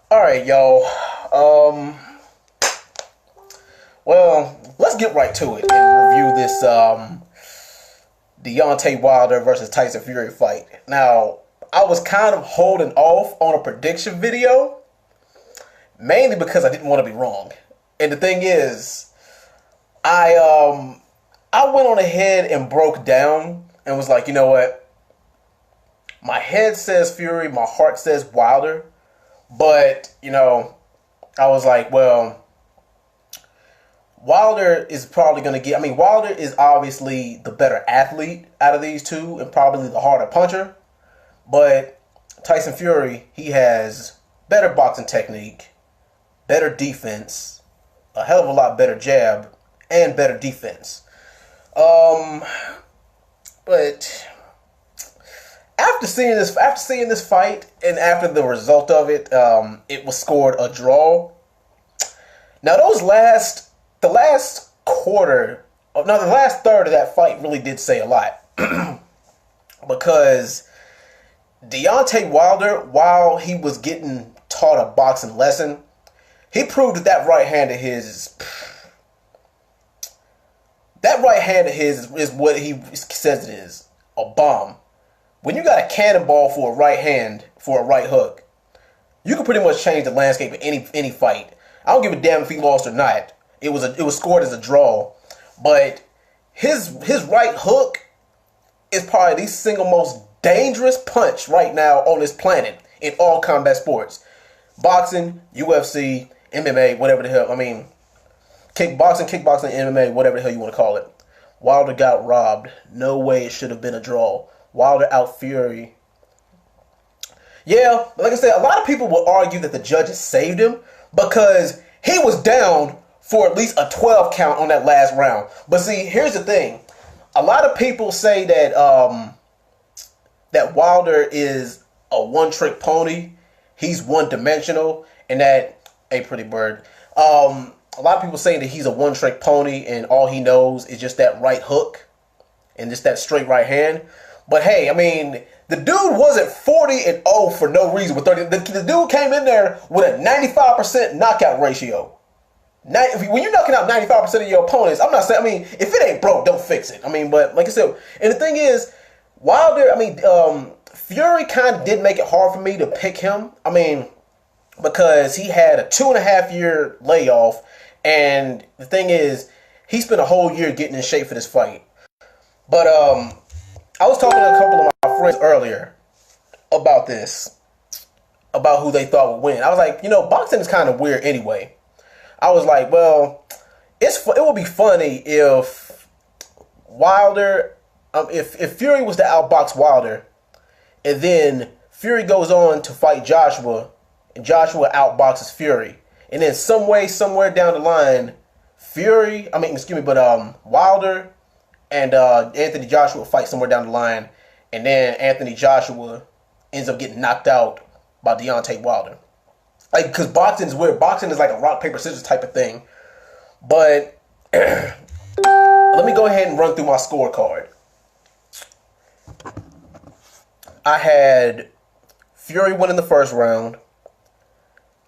All right, y'all. Well, let's get right to it and review this Deontay Wilder versus Tyson Fury fight. Now, I was kind of holding off on a prediction video, mainly because I didn't want to be wrong. And the thing is, I went on ahead and broke down and was like, you know what? My head says Fury, my heart says Wilder, but I was like, well, Wilder is probably going to get... I mean, Wilder is obviously the better athlete out of these two and probably the harder puncher. But Tyson Fury, he has better boxing technique, better defense, a hell of a lot better jab, and better defense. But after seeing this fight and after the result of it, it was scored a draw. Now the last third of that fight really did say a lot. Because Deontay Wilder, while he was getting taught a boxing lesson, he proved that right hand of his is what he says it is, a bomb. When you got a cannonball for a right hand, for a right hook, you can pretty much change the landscape of any fight. I don't give a damn if he lost or not. It was scored as a draw, but his right hook is probably the single most dangerous punch right now on this planet in all combat sports, boxing, UFC, MMA, whatever the hell. I mean, kickboxing, MMA, whatever the hell you want to call it. Wilder got robbed. No way it should have been a draw. Wilder out Fury. Yeah, like I said, a lot of people will argue that the judges saved him because he was down for at least a 12 count on that last round. But see, here's the thing. A lot of people say that that Wilder is a one-trick pony. He's one-dimensional, and that, hey, pretty bird. A lot of people saying that he's a one-trick pony and all he knows is just that right hook and just that straight right hand. But hey, I mean, the dude wasn't 40-0 for no reason with 30. The dude came in there with a 95% knockout ratio. When you're knocking out 95% of your opponents, I'm not saying, I mean, if it ain't broke, don't fix it. I mean, but like I said, and the thing is, Wilder, I mean, Fury kind of did make it hard for me to pick him. I mean, because he had a 2.5-year layoff, and the thing is, he spent a whole year getting in shape for this fight. But I was talking to a couple of my friends earlier about this, about who they thought would win. I was like, boxing is kind of weird anyway. I was like, well, it would be funny if Wilder, if Fury was to outbox Wilder, and then Fury goes on to fight Joshua, and Joshua outboxes Fury, and then somewhere down the line, Wilder and Anthony Joshua fight somewhere down the line, and then Anthony Joshua ends up getting knocked out by Deontay Wilder. Like, because boxing is weird. Boxing is like a rock, paper, scissors type of thing. But let me go ahead and run through my scorecard. I had Fury winning the first round.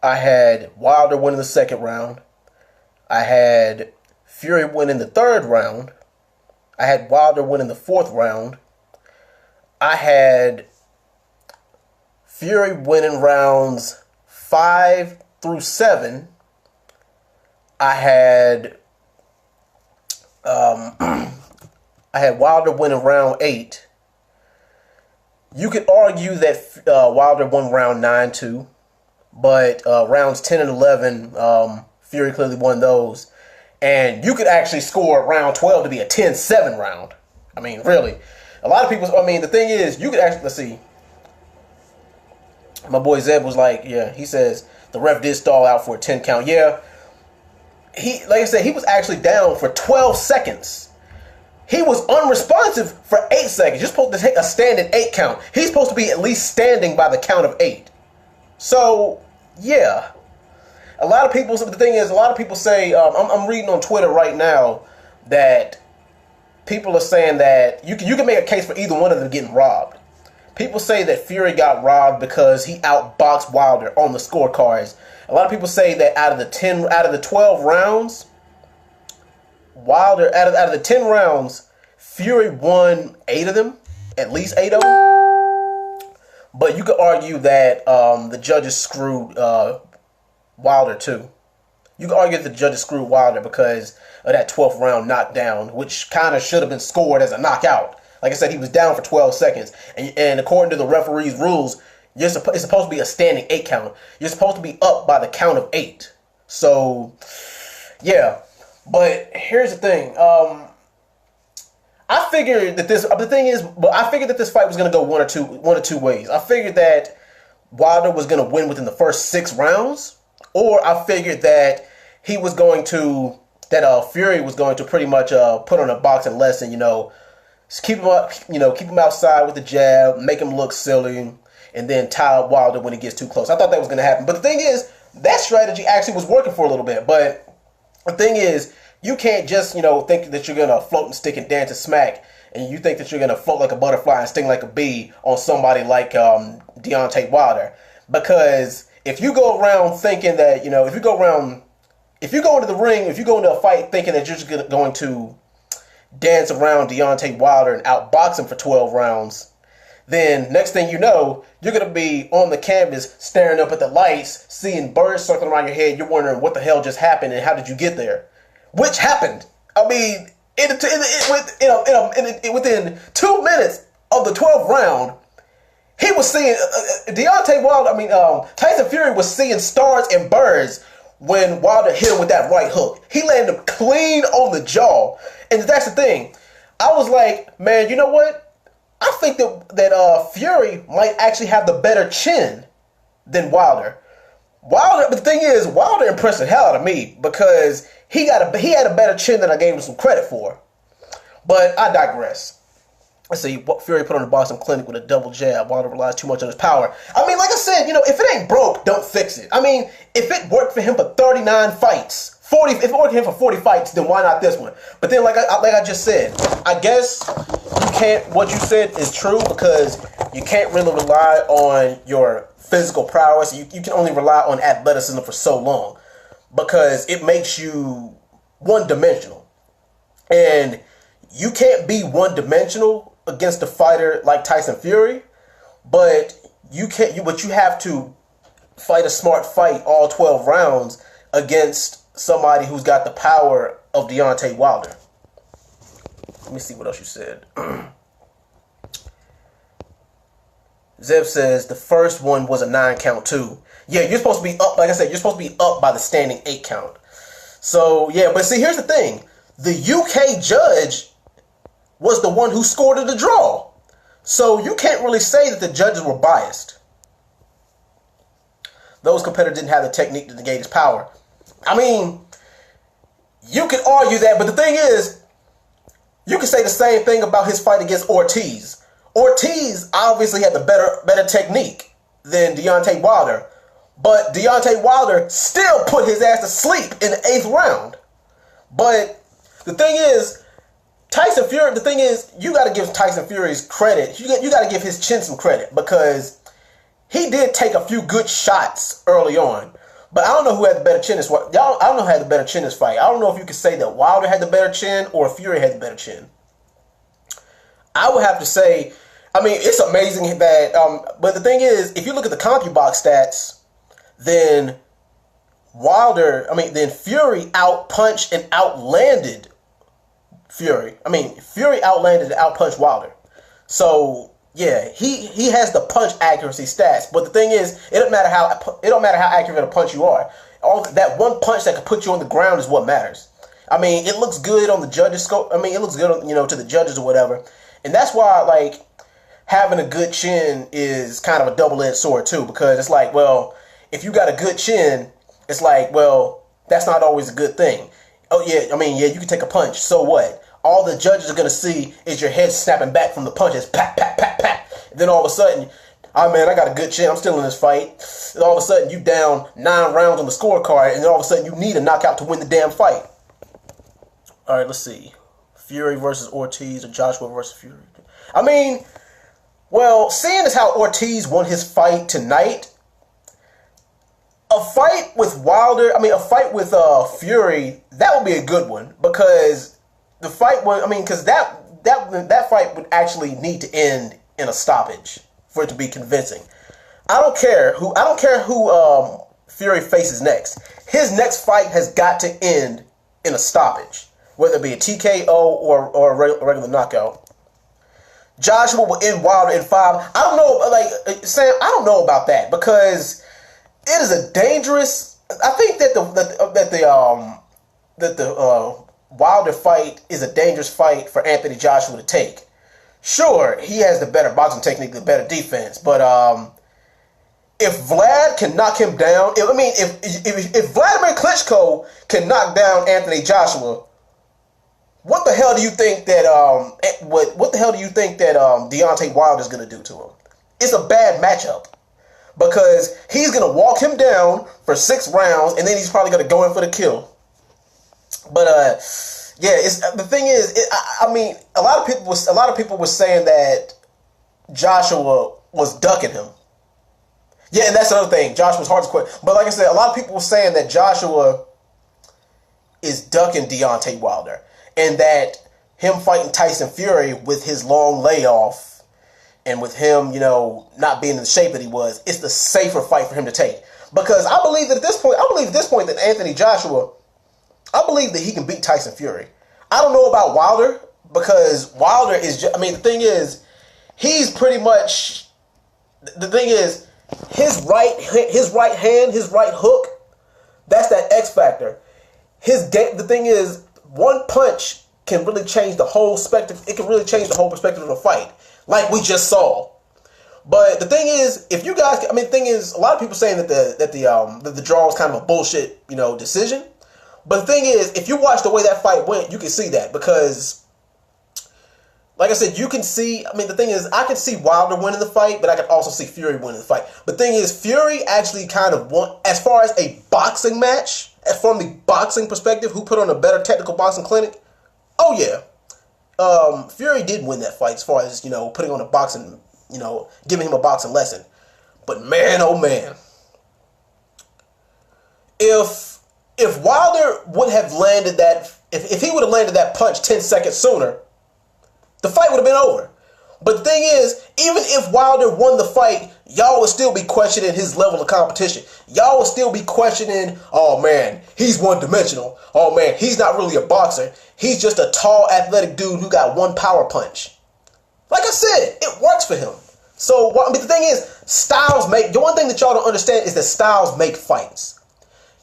I had Wilder winning the second round. I had Fury winning the third round. I had Wilder winning the fourth round. I had Fury winning rounds 5 through 7. I had Wilder winning round 8. You could argue that Wilder won round 9 too, but rounds 10 and 11, Fury clearly won those. And you could actually score round 12 to be a 10-7 round. I mean, really. A lot of people, I mean, the thing is, you could actually, let's see. My boy Zeb was like, yeah, he says the ref did stall out for a 10 count. Yeah, like I said, he was actually down for 12 seconds. He was unresponsive for 8 seconds. You're supposed to take a standing 8 count. He's supposed to be at least standing by the count of 8. So, yeah. A lot of people, the thing is, a lot of people say, I'm reading on Twitter right now that people are saying that you can make a case for either one of them getting robbed. People say that Fury got robbed because he outboxed Wilder on the scorecards. A lot of people say that out of the 12 rounds, Wilder, out of the 10 rounds, Fury won 8 of them, at least 8 of them. But you could argue that the judges screwed Wilder too. You could argue that the judges screwed Wilder because of that 12th round knockdown, which kind of should have been scored as a knockout. Like I said, he was down for 12 seconds. And according to the referee's rules, it's supposed to be a standing 8 count. You're supposed to be up by the count of 8. So, yeah. But here's the thing. I figured that this fight was going to go one or two ways. I figured that Wilder was going to win within the first 6 rounds, or I figured that Fury was going to pretty much put on a boxing lesson, keep him outside with the jab, make him look silly, and then tie Wilder when he gets too close. I thought that was going to happen. But the thing is, that strategy actually was working for a little bit. But the thing is, you can't just, think that you're going to float and stick and dance and smack, and you think that you're going to float like a butterfly and sting like a bee on somebody like Deontay Wilder. Because if you go around thinking that, if you go into the ring, if you go into a fight thinking that you're just going to dance around Deontay Wilder and outbox him for 12 rounds, then next thing you know, you're going to be on the canvas staring up at the lights, seeing birds circling around your head. You're wondering what the hell just happened and how did you get there? Which happened. I mean, within 2 minutes of the 12th round, he was seeing Tyson Fury was seeing stars and birds when Wilder hit him with that right hook. He landed him clean on the jaw. And that's the thing. I was like, man, you know what? I think that Fury might actually have the better chin than Wilder. But the thing is, Wilder impressed the hell out of me because he had a better chin than I gave him some credit for. But I digress. Let's see, Fury put on the boxing clinic with a double jab. Wilder relies too much on his power. I mean, like I said, if it ain't broke, don't fix it. I mean, if it worked for him for 39 fights, if it worked for him for 40 fights, then why not this one? But then, like I just said, I guess what you said is true because you can't really rely on your physical prowess. You can only rely on athleticism for so long because it makes you one-dimensional. And you can't be one-dimensional against a fighter like Tyson Fury, but you have to fight a smart fight all 12 rounds against somebody who's got the power of Deontay Wilder. Let me see what else you said. Zev says the first one was a 9 count too. Yeah, you're supposed to be up. Like I said, you're supposed to be up by the standing 8 count. So yeah, but see, here's the thing: the UK judge was the one who scored the draw. So you can't really say that the judges were biased. Those competitors didn't have the technique to negate his power. I mean, you could argue that, but the thing is, you can say the same thing about his fight against Ortiz. Ortiz obviously had the better technique than Deontay Wilder, but Deontay Wilder still put his ass to sleep in the 8th round. But the thing is, you got to give Tyson Fury's credit. You got to give his chin some credit because he did take a few good shots early on. But I don't know who had the better chin this fight. I don't know who had the better chin this fight. I don't know if you could say that Wilder had the better chin or Fury had the better chin. I would have to say, I mean, it's amazing that, but the thing is, if you look at the CompuBox stats, then Fury outpunched and outlanded Fury. I mean, Fury outlanded and outpunched Wilder. So yeah, he has the punch accuracy stats. But the thing is, it don't matter how accurate a punch you are. All that one punch that can put you on the ground is what matters. I mean, it looks good on the judges' scope. I mean, it looks good, to the judges or whatever. And that's why, having a good chin is kind of a double-edged sword too, because it's like, well, if you got a good chin, it's like, well, that's not always a good thing. Oh yeah, I mean, yeah, you can take a punch. So what? All the judges are going to see is your head snapping back from the punches. Pat, pat, pat, pat. And then all of a sudden, oh man, I got a good chin. I'm still in this fight. And all of a sudden, you down 9 rounds on the scorecard. And then all of a sudden, you need a knockout to win the damn fight. All right, let's see. Fury versus Ortiz or Joshua versus Fury. I mean, Well, seeing as how Ortiz won his fight tonight, a fight with Fury, that would be a good one, because the fight was, because that fight would actually need to end in a stoppage for it to be convincing. I don't care who Fury faces next. His next fight has got to end in a stoppage, whether it be a TKO or a regular knockout. Joshua will end Wilder in 5. I don't know, Sam. I don't know about that, because it is a dangerous. I think that the Wilder fight is a dangerous fight for Anthony Joshua to take. Sure, he has the better boxing technique, the better defense, but if Vlad can knock him down, if Vladimir Klitschko can knock down Anthony Joshua, what the hell do you think that Deontay Wilder is going to do to him? It's a bad matchup, because he's going to walk him down for 6 rounds, and then he's probably going to go in for the kill. But the thing is, a lot of people were saying that Joshua was ducking him. Yeah, and that's another thing. Joshua's hard to quit. But like I said, a lot of people were saying that Joshua is ducking Deontay Wilder, and that him fighting Tyson Fury with his long layoff and with him, not being in the shape that he was, it's the safer fight for him to take. Because I believe that at this point that Anthony Joshua, I believe that he can beat Tyson Fury. I don't know about Wilder, because Wilder is just, the thing is, he's pretty much, the thing is, his right hand, his right hook, that's that X factor. The thing is, one punch can really change the whole spectrum. It can really change the whole perspective of a fight, like we just saw. But the thing is, if you guys, the thing is, a lot of people saying that the draw was kind of a bullshit, decision. But the thing is, if you watch the way that fight went, you can see that, because, like I said, you can see, the thing is, I can see Wilder winning the fight, but I can also see Fury winning the fight. But the thing is, Fury actually kind of won, as far as a boxing match, from the boxing perspective, who put on a better technical boxing clinic? Oh, yeah. Fury did win that fight as far as, putting on a boxing, giving him a boxing lesson. But man, oh man. If Wilder would have landed that, if he would have landed that punch 10 seconds sooner, the fight would have been over. But the thing is, even if Wilder won the fight, y'all would still be questioning his level of competition. Y'all would still be questioning, oh man, he's one-dimensional. Oh man, he's not really a boxer. He's just a tall, athletic dude who got one power punch. Like I said, it works for him. So, the thing is, the one thing that y'all don't understand is that styles make fights.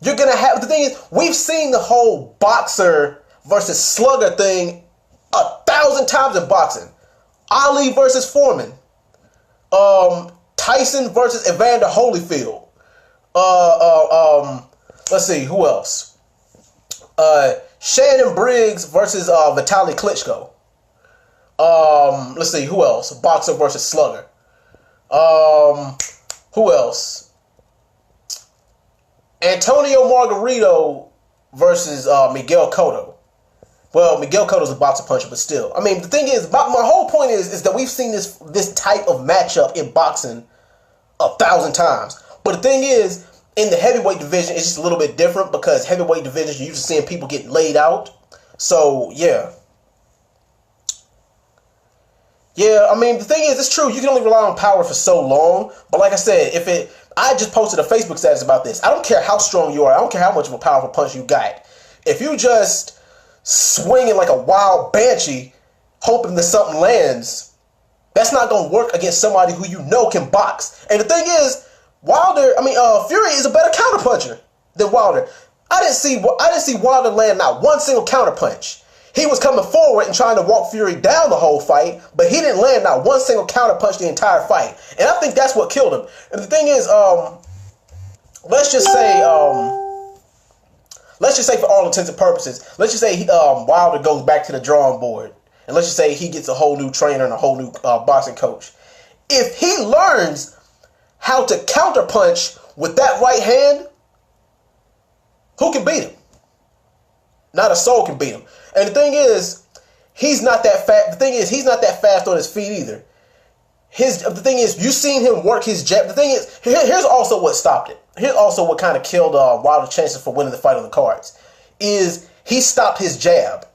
You're going to have, the thing is, we've seen the whole boxer versus slugger thing 1,000 times in boxing. Ali versus Foreman. Tyson versus Evander Holyfield. Let's see, who else? Shannon Briggs versus Vitaly Klitschko. Let's see, who else? Boxer versus slugger. Who else? Antonio Margarito versus Miguel Cotto. Well, Miguel Cotto's a boxer puncher, but still. The thing is, my whole point is that we've seen this type of matchup in boxing 1,000 times. But the thing is, in the heavyweight division, it's just a little bit different, because heavyweight division, you're usually seeing people get laid out. So, yeah. Yeah, the thing is, it's true. You can only rely on power for so long. But like I said, I just posted a Facebook status about this. I don't care how strong you are. I don't care how much of a powerful punch you got. If you just swinging like a wild banshee, hoping that something lands, that's not going to work against somebody who can box. And the thing is, Fury is a better counterpuncher than Wilder. I didn't see Wilder land not one single counterpunch. He was coming forward and trying to walk Fury down the whole fight, but he didn't land not one single counterpunch the entire fight. And I think that's what killed him. And the thing is, let's just say for all intents and purposes, let's just say Wilder goes back to the drawing board, and let's just say he gets a whole new trainer and a whole new boxing coach. If he learns how to counterpunch with that right hand, who can beat him? Not a soul can beat him. And the thing is, he's not that fast. The thing is, he's not that fast on his feet either. the thing is, you seen him work his jab. The thing is, here's also what stopped it. Here's also what kind of killed Wilder's chances for winning the fight on the cards. Is he stopped his jab.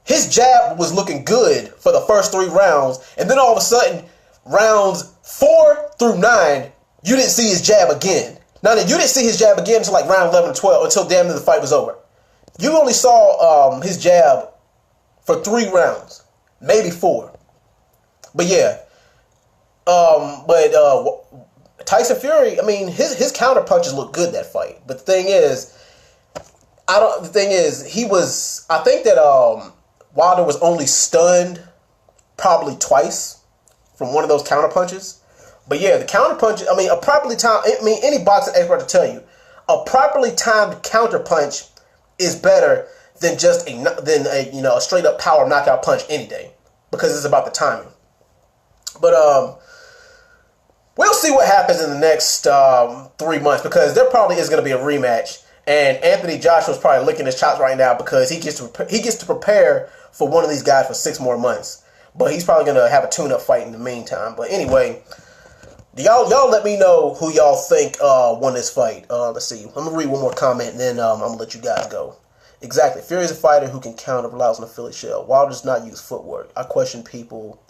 His jab was looking good for the first 3 rounds, and then all of a sudden, rounds 4 through 9, you didn't see his jab again. Now, you didn't see his jab again until like round 11 and 12, until damn near the fight was over. You only saw his jab for 3 rounds, maybe 4. But yeah, Tyson Fury, I mean, his counter punches look good that fight. But the thing is, I think that Wilder was only stunned probably twice from one of those counter punches. But yeah, the counter punch, I mean, any boxing expert will tell you, a properly timed counter punch is better than just a straight up power knockout punch any day, because it's about the timing. But we'll see what happens in the next 3 months, because there probably is going to be a rematch, and Anthony Joshua's probably licking his chops right now because he gets to prepare for one of these guys for 6 more months. But he's probably going to have a tune-up fight in the meantime. But anyway, y'all let me know who y'all think won this fight. Let's see. I'm going to read one more comment, and then I'm going to let you guys go. Exactly. Fury is a fighter who can counter, relies on the Philly shell. Wilder does not use footwork. I question people.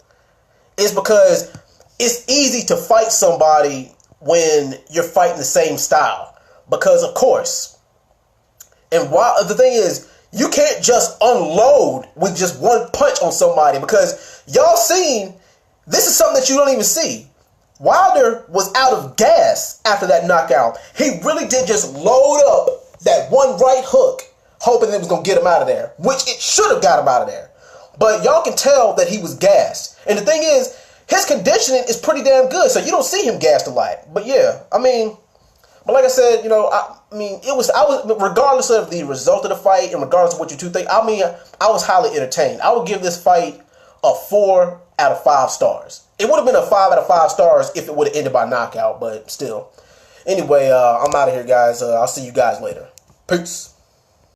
It's because it's easy to fight somebody when you're fighting the same style. Because, of course, and the thing is, you can't just unload with just one punch on somebody, because y'all seen, this is something that you don't even see. Wilder was out of gas after that knockout. He really did just load up that one right hook, hoping it was going to get him out of there, which it should have got him out of there. But y'all can tell that he was gassed. And the thing is, his conditioning is pretty damn good, so you don't see him gassed a lot. But yeah, I mean, but like I said, I was regardless of the result of the fight and regardless of what you two think, I was highly entertained. I would give this fight a 4 out of 5 stars. It would have been a 5 out of 5 stars if it would have ended by knockout, but still. Anyway, I'm out of here, guys. I'll see you guys later. Peace.